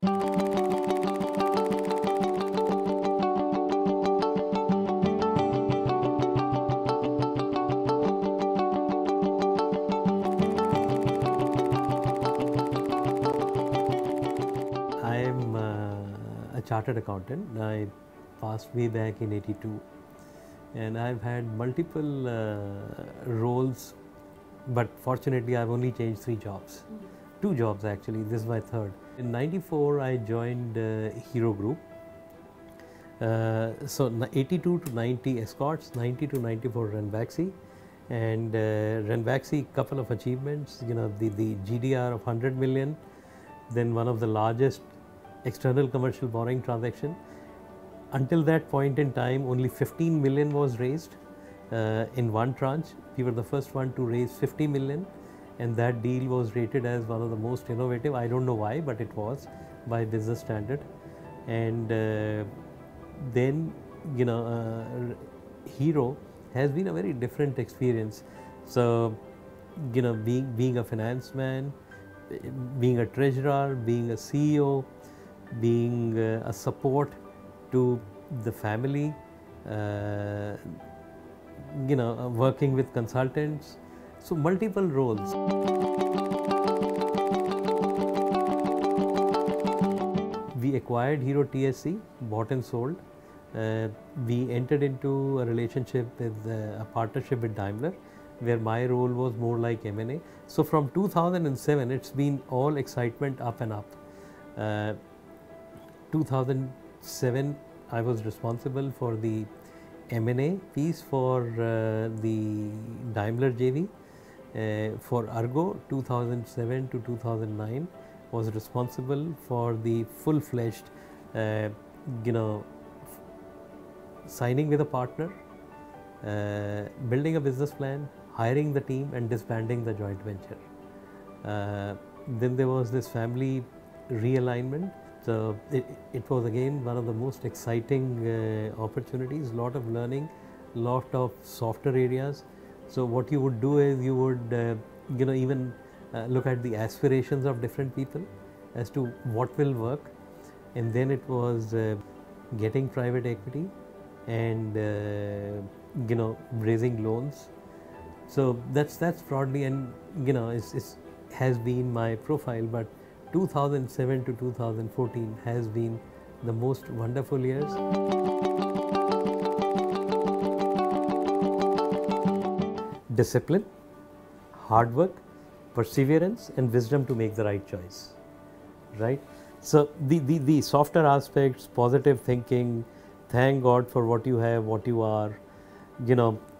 I am a chartered accountant. I passed way back in '82, and I've had multiple roles, but fortunately I've only changed 3 jobs. 2 jobs actually, this is my third. In '94 I joined Hero Group. So 82 to 90 Escorts, 90 to 94 Ranbaxy, and Ranbaxy couple of achievements, the GDR of 100 million, then one of the largest external commercial borrowing transaction. Until that point in time, only 15 million was raised in one tranche. We were the first one to raise 50 million, and that deal was rated as one of the most innovative. I don't know why, but it was by Business Standard. And then Hero has been a very different experience. So being a finance man, being a treasurer, being a CEO, being a support to the family, working with consultants, so multiple roles. We acquired Hero TSC, bought and sold. We entered into a relationship with a partnership with Daimler, where my role was more like M&A. So from 2007, it's been all excitement up and up. 2007, I was responsible for the M&A piece for the Daimler JV. For Argo, 2007 to 2009, was responsible for the full-fledged, signing with a partner, building a business plan, hiring the team, and disbanding the joint venture. Then there was this family realignment. So it was again one of the most exciting opportunities, lot of learning, lot of softer areas. So what you would do is you would even look at the aspirations of different people as to what will work, and then it was getting private equity and raising loans. So that's broadly, and it's has been my profile. But 2007 to 2014 has been the most wonderful years. Discipline, hard work, perseverance, and wisdom to make the right choice, right? So the softer aspects, positive thinking, thank God for what you have, what you are,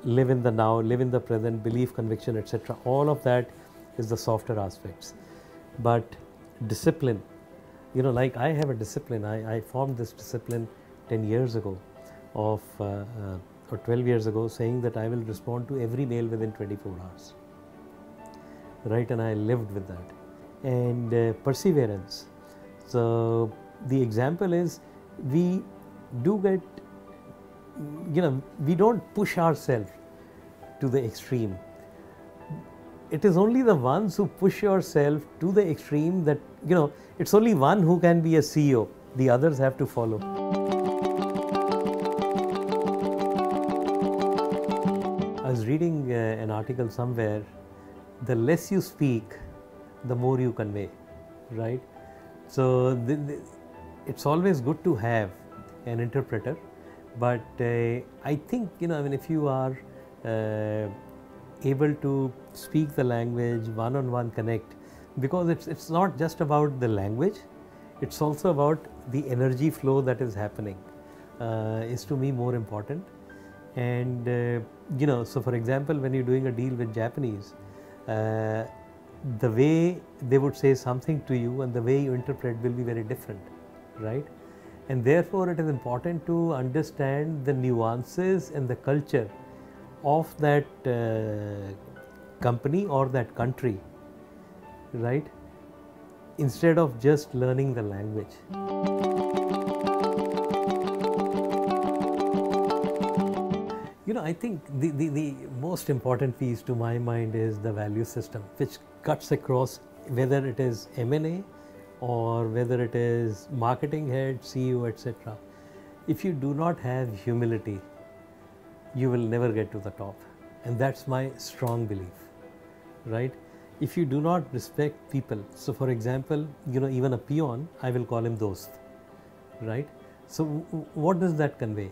live in the now, live in the present, belief, conviction, etc. All of that is the softer aspects. But discipline, like I have a discipline. I formed this discipline 10 years ago or 12 years ago, saying that I will respond to every mail within 24 hours. Right, and I lived with that. And perseverance. So the example is, we do get, we don't push ourselves to the extreme. It is only the ones who push yourself to the extreme that, it's only one who can be a CEO. The others have to follow. I was reading an article somewhere, the less you speak, the more you convey, right? So it's always good to have an interpreter, but I think, if you are able to speak the language, one-on-one connect, because it's not just about the language, it's also about the energy flow that is happening, is to me more important. And so for example, when you're doing a deal with Japanese, the way they would say something to you and the way you interpret will be very different, right? And therefore it is important to understand the nuances and the culture of that company or that country, right? Instead of just learning the language. I think the most important piece to my mind is the value system, which cuts across whether it is M&A or whether it is marketing head, CEO, etc. If you do not have humility, you will never get to the top. And that's my strong belief, right? If you do not respect people, so for example, even a peon, I will call him dost, right? So what does that convey?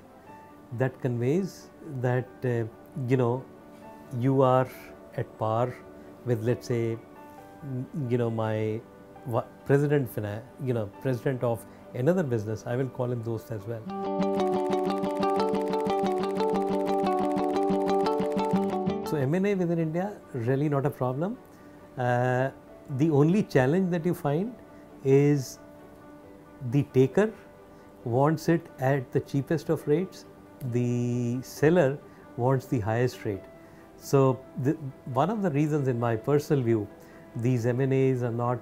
That conveys that, you are at par with, let's say, my president of another business, I will call him dost as well. So M&A within India, really not a problem. The only challenge that you find is the taker wants it at the cheapest of rates, the seller wants the highest rate. So one of the reasons, in my personal view, these M&As are not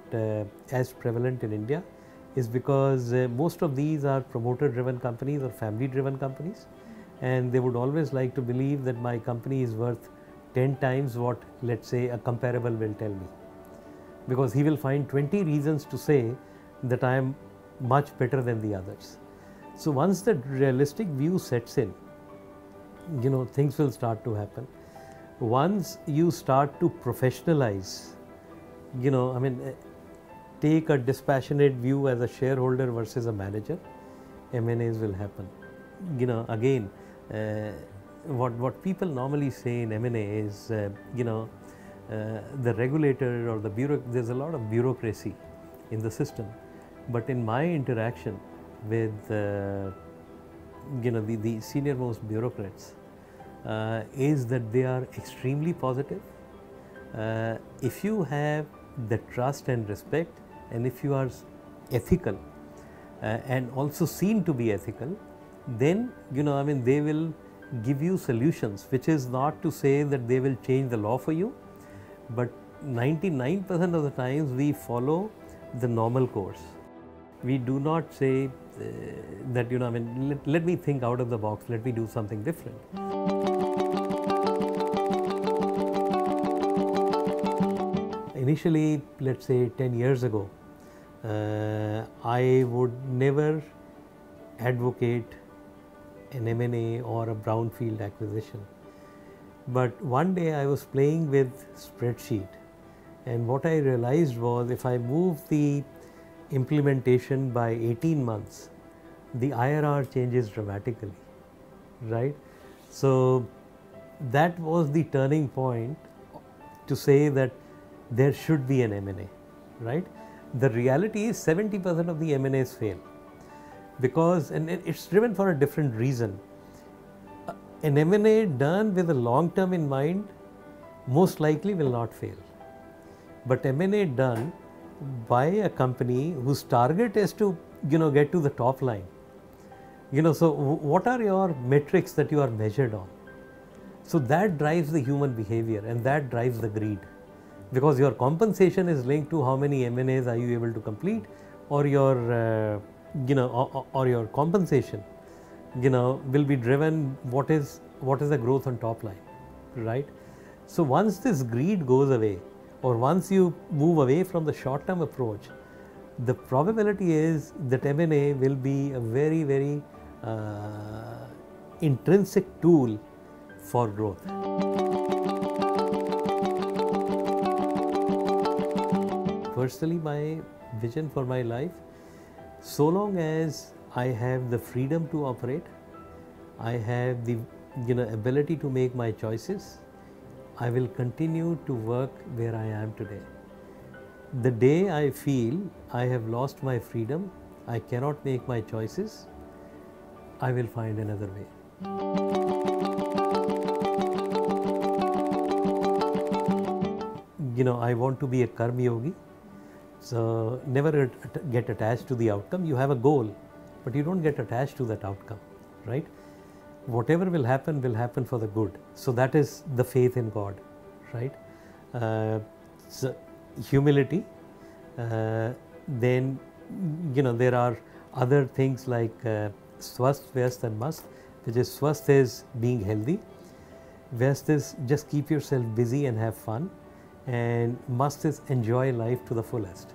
as prevalent in India is because most of these are promoter driven companies or family driven companies, and they would always like to believe that my company is worth 10 times what, let's say, a comparable will tell me, because he will find 20 reasons to say that I am much better than the others. So once the realistic view sets in, things will start to happen. Once you start to professionalize, take a dispassionate view as a shareholder versus a manager, M&As will happen. Again, what people normally say in M&A is, the regulator or the there's a lot of bureaucracy in the system. But in my interaction with, the senior most bureaucrats, is that they are extremely positive. If you have the trust and respect, and if you are ethical and also seen to be ethical, then they will give you solutions, which is not to say that they will change the law for you, but 99% of the times we follow the normal course. We do not say that let me think out of the box, let me do something different. Initially, let's say 10 years ago, I would never advocate an M&A or a brownfield acquisition. But one day I was playing with spreadsheet, and what I realized was, if I move the implementation by 18 months, the IRR changes dramatically, right? So that was the turning point to say that there should be an M&A, right? The reality is 70% of the M&As fail, because, and it's driven for a different reason. An M&A done with a long term in mind most likely will not fail. But M&A done by a company whose target is to, get to the top line. So what are your metrics that you are measured on? So that drives the human behavior, and that drives the greed. Because your compensation is linked to how many M&As are you able to complete, or your, or your compensation, will be driven what is the growth on top line, right? So once this greed goes away, or once you move away from the short-term approach, the probability is that M&A will be a very, very intrinsic tool for growth. Personally, my vision for my life, so long as I have the freedom to operate, I have the ability to make my choices, I will continue to work where I am today. The day I feel I have lost my freedom, I cannot make my choices, I will find another way. I want to be a karma yogi. So never get attached to the outcome. You have a goal, but you don't get attached to that outcome, right? Whatever will happen for the good. So that is the faith in God, right? So humility. Then, there are other things like swasth, vyast and mast, which is swasth is being healthy. Vyast is just keep yourself busy and have fun. And must is enjoy life to the fullest.